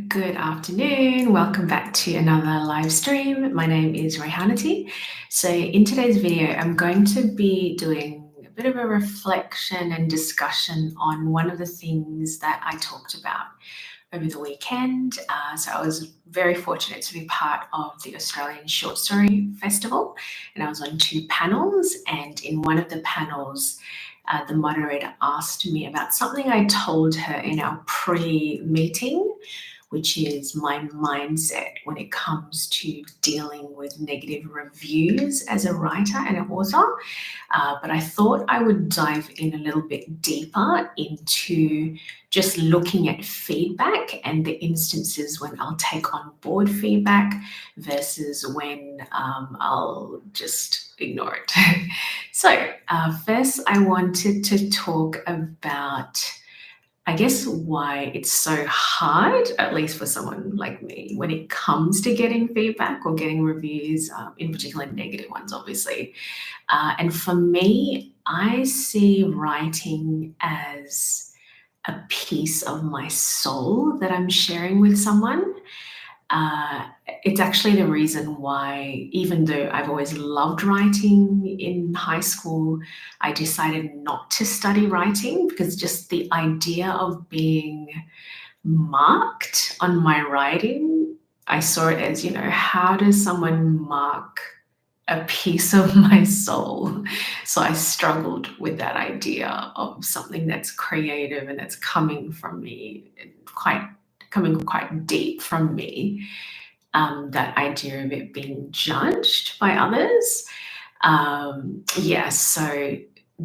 Good afternoon. Welcome back to another live stream. My name is Rayhanati. So in today's video, I'm going to be doing a bit of a reflection and discussion on one of the things that I talked about over the weekend. So I was very fortunate to be part of the Australian Short Story Festival, and I was on two panels, and in one of the panels, the moderator asked me about something I told her in our pre-meeting, which is my mindset when it comes to dealing with negative reviews as a writer and an author. But I thought I would dive in a little bit deeper into just looking at feedback and the instances when I'll take on board feedback versus when I'll just ignore it. So first I wanted to talk about, I guess, why it's so hard, at least for someone like me, when it comes to getting feedback or getting reviews, in particular negative ones, obviously. And for me, I see writing as a piece of my soul that I'm sharing with someone. It's actually the reason why, even though I've always loved writing in high school, I decided not to study writing because just the idea of being marked on my writing, I saw it as, how does someone mark a piece of my soul? So I struggled with that idea of something that's creative and that's coming from me, coming quite deep from me, that idea of it being judged by others. So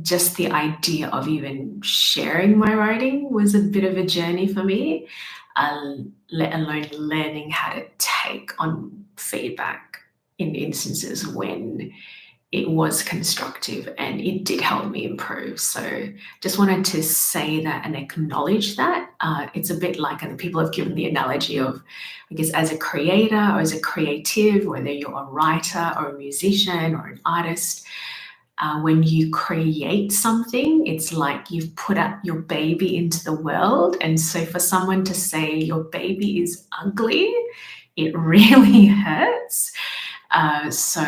just the idea of even sharing my writing was a bit of a journey for me, let alone learning how to take on feedback in instances when it was constructive and it did help me improve. So just wanted to say that and acknowledge that. It's a bit like, and people have given the analogy of, I guess, as a creator or as a creative, whether you're a writer or a musician or an artist, when you create something, it's like you've put out your baby into the world. And so for someone to say your baby is ugly, it really hurts. So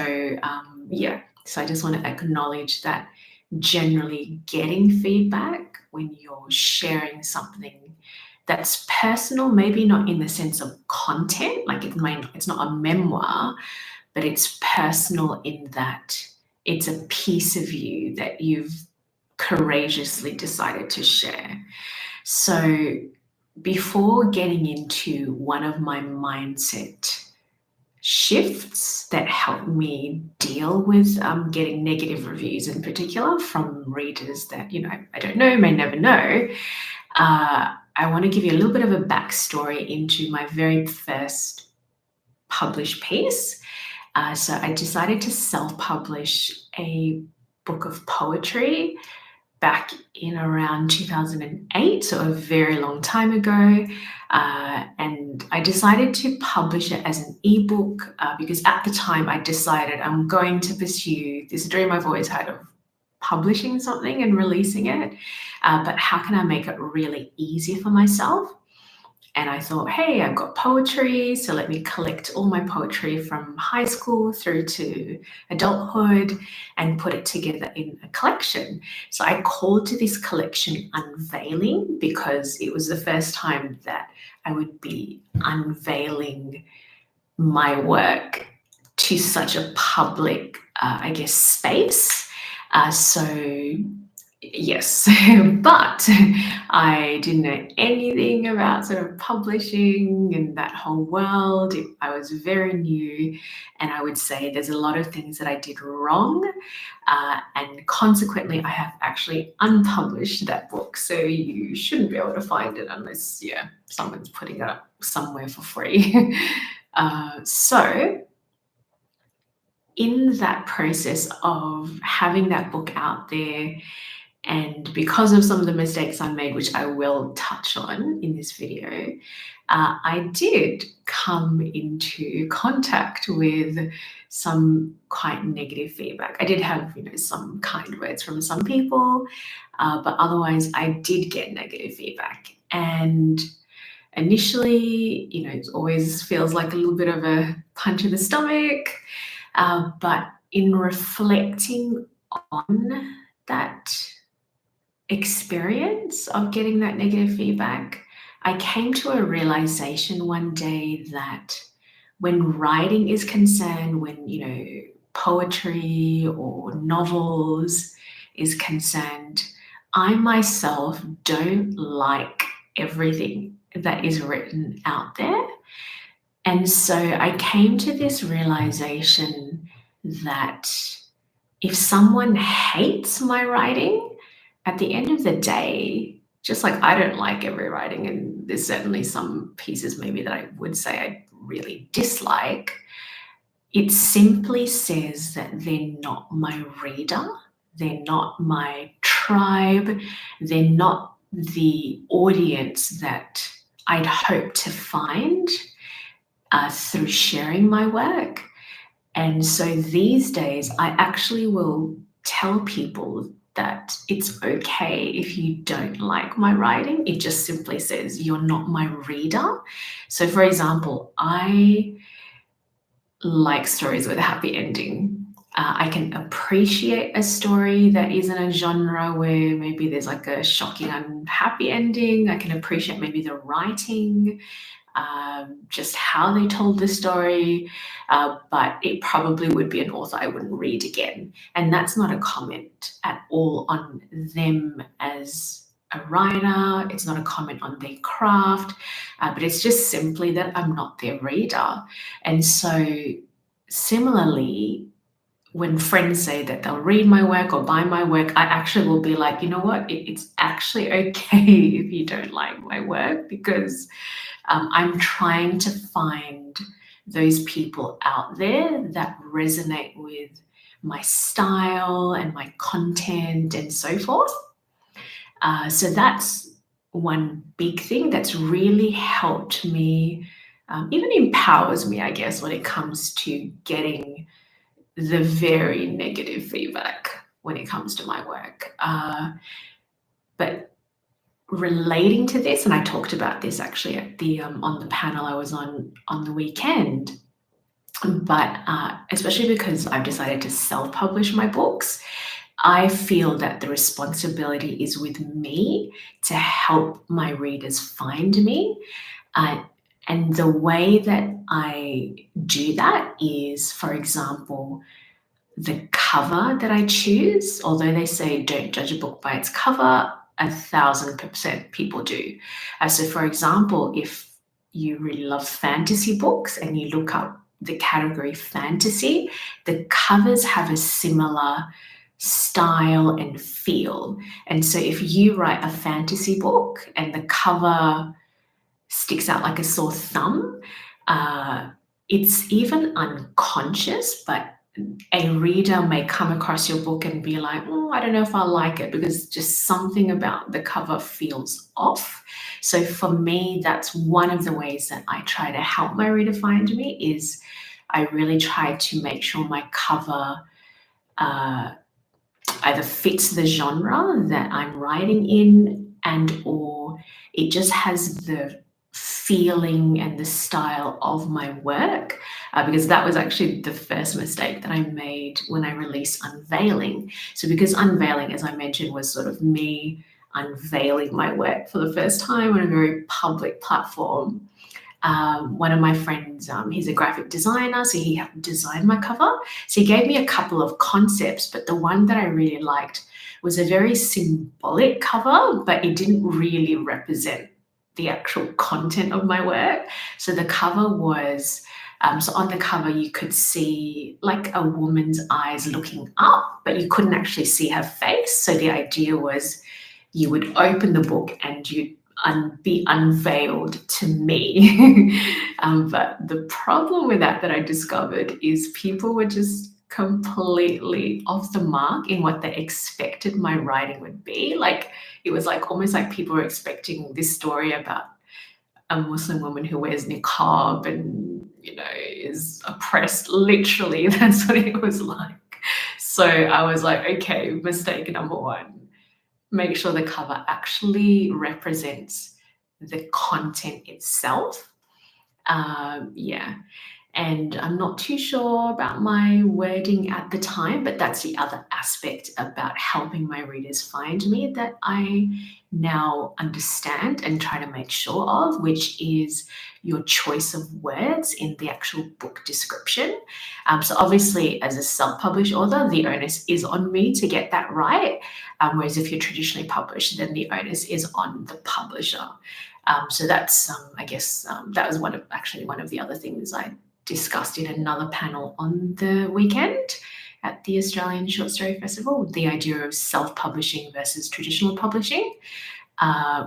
I just want to acknowledge that generally getting feedback when you're sharing something that's personal, maybe not in the sense of content, like it's not a memoir, but it's personal in that it's a piece of you that you've courageously decided to share. So before getting into one of my mindset shifts that help me deal with getting negative reviews in particular from readers that, I don't know, may never know, I want to give you a little bit of a backstory into my very first published piece. So I decided to self-publish a book of poetry back in around 2008, so a very long time ago. And I decided to publish it as an ebook because at the time I decided I'm going to pursue this dream I've always had of publishing something and releasing it. But how can I make it really easy for myself? And I thought, hey, I've got poetry, so let me collect all my poetry from high school through to adulthood and put it together in a collection. So I called to this collection Unveiling because it was the first time that I would be unveiling my work to such a public, space. Yes, but I didn't know anything about sort of publishing and that whole world. I was very new, and I would say there's a lot of things that I did wrong, and consequently, I have actually unpublished that book. So you shouldn't be able to find it unless, someone's putting it up somewhere for free. So in that process of having that book out there, and because of some of the mistakes I made, which I will touch on in this video, I did come into contact with some quite negative feedback. I did have, some kind words from some people, but otherwise I did get negative feedback. And initially, it always feels like a little bit of a punch in the stomach. But in reflecting on that experience of getting that negative feedback, I came to a realization one day that when writing is concerned, when, poetry or novels is concerned, I myself don't like everything that is written out there. And so I came to this realization that if someone hates my writing, at the end of the day, just like I don't like every writing, and there's certainly some pieces maybe that I would say I really dislike, it simply says that they're not my reader, they're not my tribe, they're not the audience that I'd hope to find through sharing my work. And so these days, I actually will tell people that it's okay if you don't like my writing. It just simply says you're not my reader. So, for example, I like stories with a happy ending. I can appreciate a story that isn't a genre where maybe there's like a shocking, unhappy ending. I can appreciate maybe the writing, just how they told the story, but it probably would be an author I wouldn't read again. And that's not a comment at all on them as a writer. It's not a comment on their craft, but it's just simply that I'm not their reader. And so similarly, when friends say that they'll read my work or buy my work, I actually will be like, you know what? It's actually okay if you don't like my work, because I'm trying to find those people out there that resonate with my style and my content and so forth. So that's one big thing that's really helped me, even empowers me, I guess, when it comes to getting the very negative feedback when it comes to my work. But relating to this, and I talked about this actually at the on the panel I was on the weekend, but especially because I've decided to self-publish my books, I feel that the responsibility is with me to help my readers find me. And the way that I do that is, for example, the cover that I choose. Although they say don't judge a book by its cover, 1,000% people do. So, for example, if you really love fantasy books and you look up the category fantasy, the covers have a similar style and feel. And so, if you write a fantasy book and the cover sticks out like a sore thumb, it's even unconscious, but a reader may come across your book and be like, oh, I don't know if I like it, because just something about the cover feels off. So for me, that's one of the ways that I try to help my reader find me, is I really try to make sure my cover either fits the genre that I'm writing in, and or it just has the feeling and the style of my work, because that was actually the first mistake that I made when I released Unveiling. So because Unveiling, as I mentioned, was sort of me unveiling my work for the first time on a very public platform, one of my friends, he's a graphic designer, so he helped design my cover. So he gave me a couple of concepts, but the one that I really liked was a very symbolic cover, but it didn't really represent the actual content of my work. So the cover was, so on the cover you could see like a woman's eyes looking up, but you couldn't actually see her face. So the idea was you would open the book and you'd be unveiled to me. But the problem with that I discovered is people were just completely off the mark in what they expected my writing would be. Like, it was like almost like people were expecting this story about a Muslim woman who wears niqab and, is oppressed. Literally, that's what it was like. So I was like, okay, mistake number one, make sure the cover actually represents the content itself. Yeah. And I'm not too sure about my wording at the time, but that's the other aspect about helping my readers find me that I now understand and try to make sure of, which is your choice of words in the actual book description. So obviously, as a self-published author, the onus is on me to get that right. Whereas if you're traditionally published, then the onus is on the publisher. So that's, I guess, that was one of the other things I discussed in another panel on the weekend at the Australian Short Story Festival, the idea of self-publishing versus traditional publishing.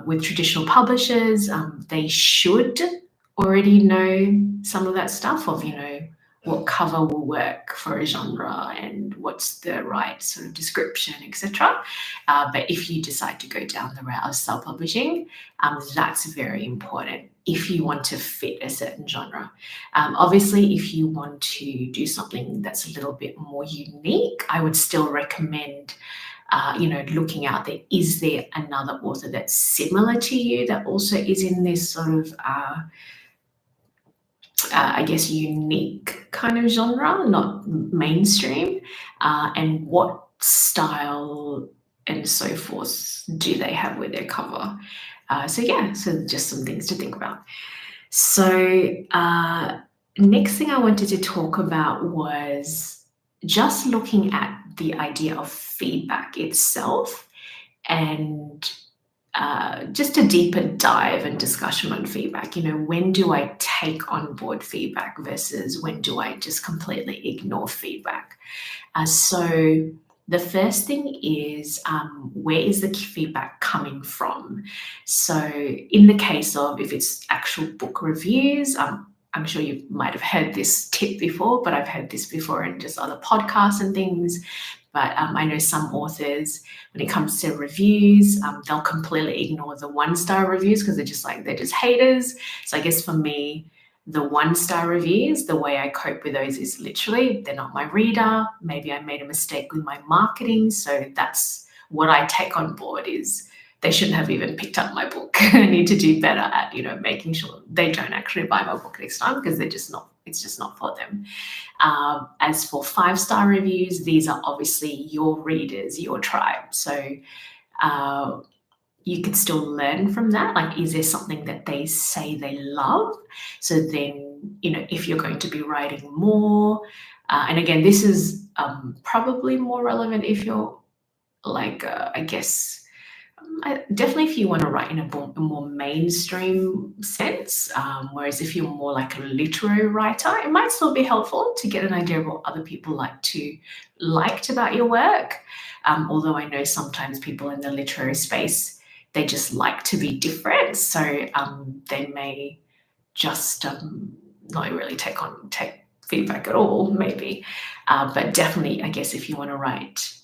With traditional publishers, they should already know some of that stuff of, what cover will work for a genre and what's the right sort of description, etc. But if you decide to go down the route of self-publishing, that's very important if you want to fit a certain genre. Obviously, if you want to do something that's a little bit more unique, I would still recommend looking out there. Is there another author that's similar to you that also is in this sort of I guess, unique kind of genre, not mainstream, and what style and so forth do they have with their cover? So just some things to think about. So next thing I wanted to talk about was just looking at the idea of feedback itself and just a deeper dive and discussion on feedback. When do I take on board feedback versus when do I just completely ignore feedback? So the first thing is, where is the feedback coming from? So in the case of if it's actual book reviews, I'm sure you might have heard this tip before, but I've heard this before in just other podcasts and things. But I know some authors, when it comes to reviews, they'll completely ignore the one-star reviews because they're just haters. So I guess for me, the one-star reviews, the way I cope with those is literally, they're not my reader. Maybe I made a mistake with my marketing. So that's what I take on board is they shouldn't have even picked up my book. I need to do better at, making sure they don't actually buy my book next time because it's just not for them. As for 5-star reviews, these are obviously your readers, your tribe. So you could still learn from that. Like, is there something that they say they love? So then, if you're going to be writing more, and again, this is probably more relevant if you're I guess, definitely if you want to write in a more mainstream sense, whereas if you're more like a literary writer, it might still be helpful to get an idea of what other people liked about your work. Although I know sometimes people in the literary space, they just like to be different, so they may just not really take feedback at all, maybe. But definitely, I guess if you want to write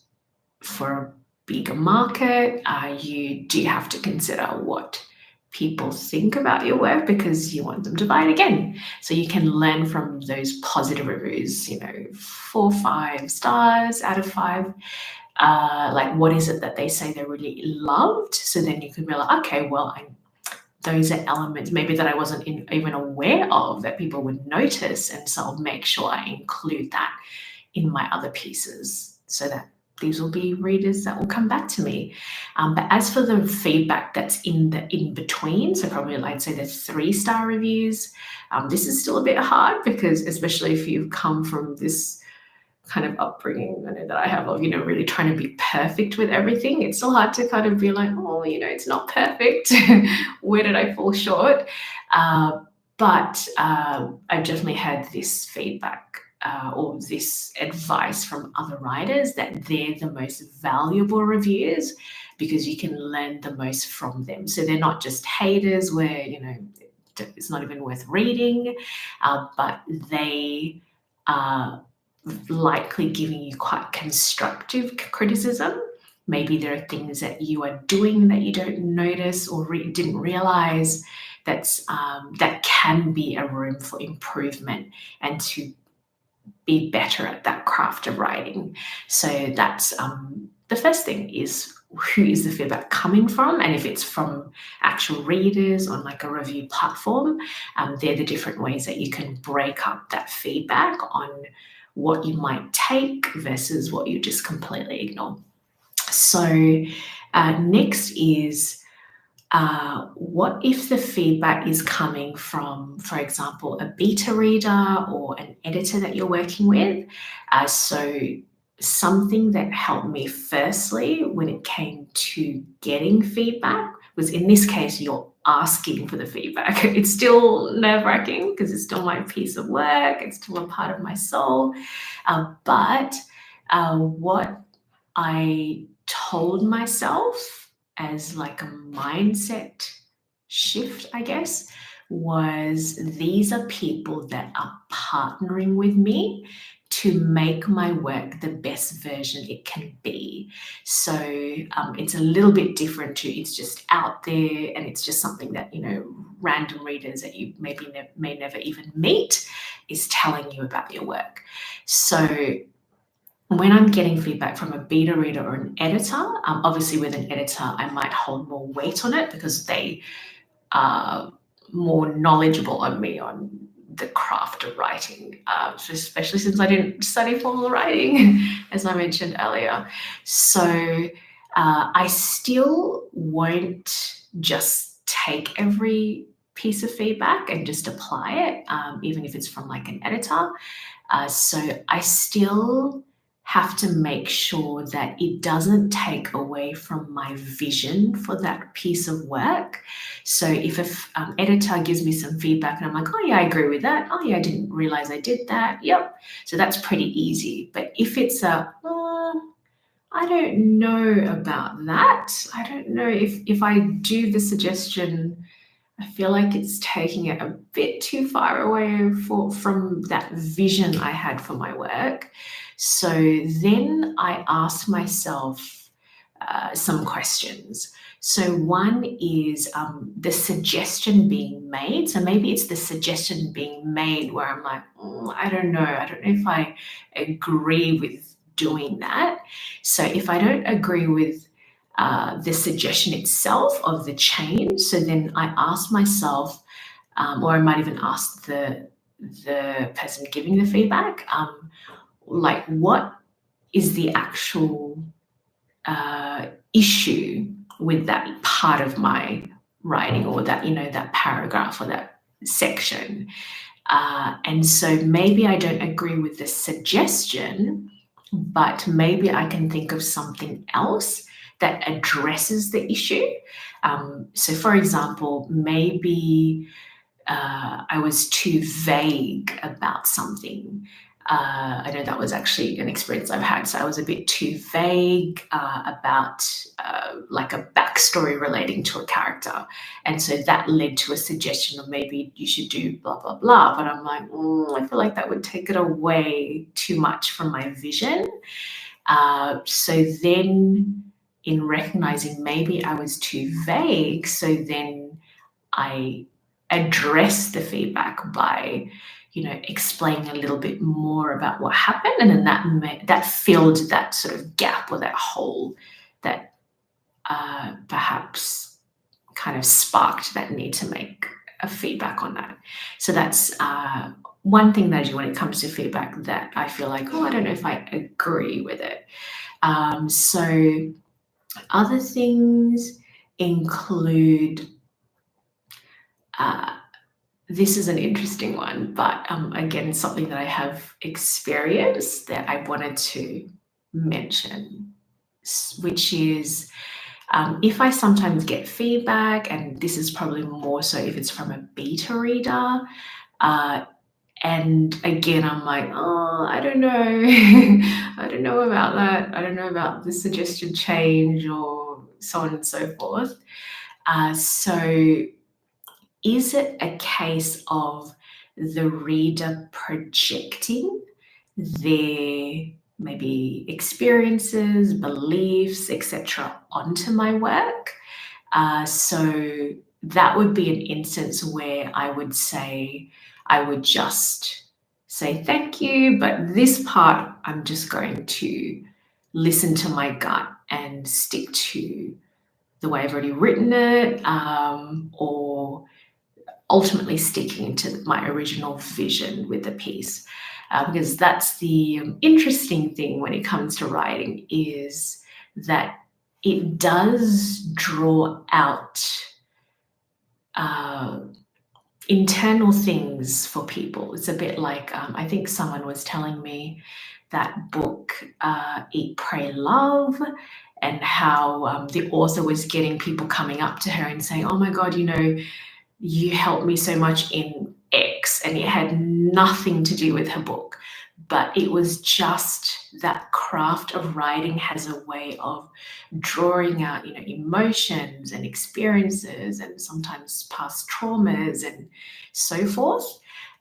for a bigger market, you do have to consider what people think about your work because you want them to buy it again. So you can learn from those positive reviews, 4, 5 stars out of 5. What is it that they say they really loved? So then you can be like, okay, well, those are elements maybe that I wasn't even aware of that people would notice. And so I'll make sure I include that in my other pieces so that these will be readers that will come back to me. But as for the feedback that's in between, so probably I'd say the 3-star reviews, this is still a bit hard because especially if you've come from this kind of upbringing that I have of, really trying to be perfect with everything, it's still hard to kind of be like, oh, it's not perfect. Where did I fall short? But I've definitely had this feedback or this advice from other writers that they're the most valuable reviews because you can learn the most from them. So they're not just haters where, it's not even worth reading, but they are likely giving you quite constructive criticism. Maybe there are things that you are doing that you don't notice or didn't realize that can be a room for improvement and to be better at that craft of writing. So that's the first thing is who is the feedback coming from, and if it's from actual readers on like a review platform, they're the different ways that you can break up that feedback on what you might take versus what you just completely ignore. So next is, what if the feedback is coming from, for example, a beta reader or an editor that you're working with? So something that helped me firstly when it came to getting feedback was, in this case, you're asking for the feedback. It's still nerve-wracking because it's still my piece of work, it's still a part of my soul. But what I told myself as like a mindset shift, I guess, was these are people that are partnering with me to make my work the best version it can be. So it's a little bit different to, it's just out there and it's just something that, random readers that you maybe may never even meet is telling you about your work. So when I'm getting feedback from a beta reader or an editor, obviously with an editor, I might hold more weight on it because they are more knowledgeable on me on the craft of writing, especially since I didn't study formal writing, as I mentioned earlier. So I still won't just take every piece of feedback and just apply it, even if it's from like an editor. So I still have to make sure that it doesn't take away from my vision for that piece of work. So if an editor gives me some feedback and I'm like, oh yeah, I agree with that. Oh yeah, I didn't realize I did that. Yep. So that's pretty easy. But if it's I don't know about that. I don't know if I do the suggestion, I feel like it's taking it a bit too far away from that vision I had for my work. So then I ask myself some questions. So one is the suggestion being made. So maybe it's the suggestion being made where I'm like, I don't know. I don't know if I agree with doing that. So if I don't agree with the suggestion itself of the change, so then I ask myself, or I might even ask the person giving the feedback, like what is the actual issue with that part of my writing, or that that paragraph or that section. And so maybe I don't agree with the suggestion, but maybe I can think of something else that addresses the issue. So for example, maybe I was too vague about something. I know that was actually an experience I've had. So I was a bit too vague about like a backstory relating to a character. And so that led to a suggestion of maybe you should do blah, blah, blah. But I'm like, I feel like that would take it away too much from my vision. So then in recognizing maybe I was too vague, so then I address the feedback by explaining a little bit more about what happened, and then that filled that sort of gap or that hole that perhaps kind of sparked that need to make a feedback on that. So that's one thing that I do when it comes to feedback, that I feel like, I don't know if I agree with it. So other things include, this is an interesting one, but again, something that I have experienced that I wanted to mention, which is if I sometimes get feedback, and this is probably more so if it's from a beta reader, and again, I'm like, I don't know. I don't know about that. I don't know about the suggested change or so on and so forth. So is it a case of the reader projecting their maybe experiences, beliefs, etc. onto my work? So that would be an instance where I would just say thank you, but this part I'm just going to listen to my gut and stick to the way I've already written it, or ultimately sticking to my original vision with the piece. Because that's the interesting thing when it comes to writing, is that it does draw out internal things for people. It's a bit like, I think someone was telling me that book, Eat, Pray, Love, and how the author was getting people coming up to her and saying, oh my God, you helped me so much in X, and it had nothing to do with her book. But it was just that craft of writing has a way of drawing out, emotions and experiences and sometimes past traumas and so forth.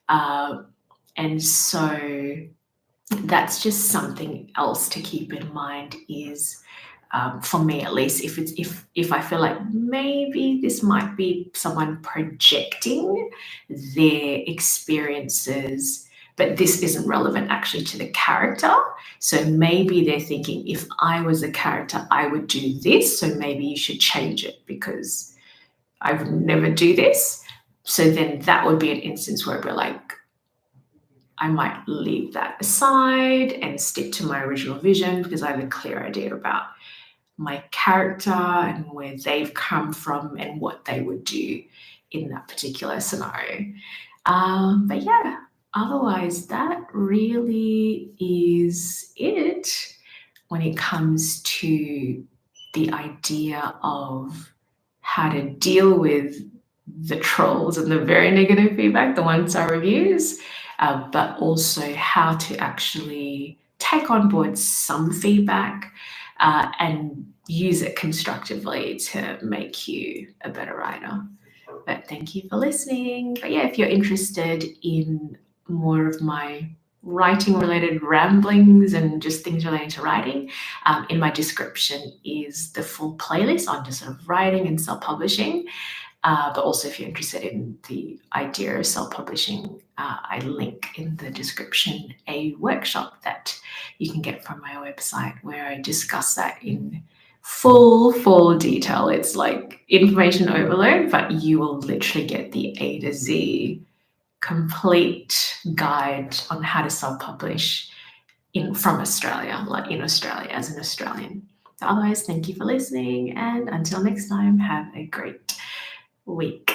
And so that's just something else to keep in mind is, for me at least, if I feel like maybe this might be someone projecting their experiences, but this isn't relevant actually to the character. So maybe they're thinking, if I was a character, I would do this. So maybe you should change it because I would never do this. So then that would be an instance where we're like, I might leave that aside and stick to my original vision because I have a clear idea about my character and where they've come from and what they would do in that particular scenario. But yeah, otherwise, that really is it when it comes to the idea of how to deal with the trolls and the very negative feedback, the one-star reviews, but also how to actually take on board some feedback and use it constructively to make you a better writer. But thank you for listening. But yeah, if you're interested in more of my writing related ramblings and just things relating to writing, in my description is the full playlist on just sort of writing and self-publishing. But also if you're interested in the idea of self-publishing, I link in the description a workshop that you can get from my website where I discuss that in full detail. It's like information overload, but you will literally get the A to Z complete guide on how to self-publish from Australia, like in Australia as an Australian. So otherwise, thank you for listening, and until next time, have a great week.